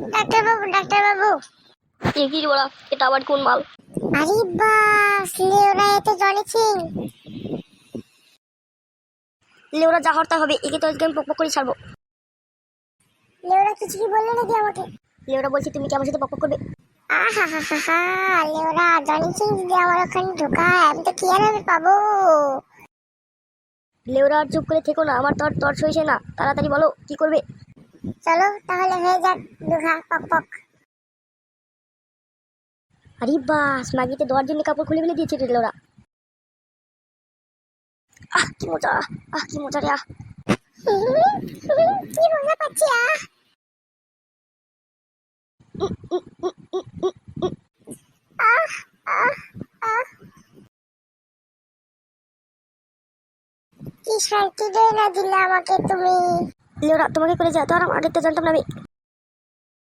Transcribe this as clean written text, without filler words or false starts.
Doctor বাবু। কি বলা, এটা আবার কোন মাল? আরে বাস, লেওরা এ তো জনি সিং। লেওরা যা হরতা হবে, একে তো আজকে আমি পক করে ছাড়বো। লেওরা কিছু কি বললো নাকি আমাকে? লেওরা বলছি তুমি কি আমার সাথে পক করবে? আহা হা হা হা, লেওরা জনি সিং যদি আমার ওখানে ঢোকায় আমি তো কি আর পাবো। লেওরা আর চুপ করে থেকো না, আমার তর সইছে না, তাড়াতাড়ি বলো কি করবে। চলো তাহলে হয়ে যাক দুঘা পক পক। আরে বাস, মাগিতে দেওয়ার জন্য কাপড় খুলে ফেলে দিয়েছে লেওরা। কি মজা, কি মজা রে। কি মজা পাচ্ছি। আহ আহ আহ, কি শান্তি দেয় না দিলে আমাকে তুমি। লেওরা তোমাকে করে যা, তো আর আগে তো জানতাম না আমি।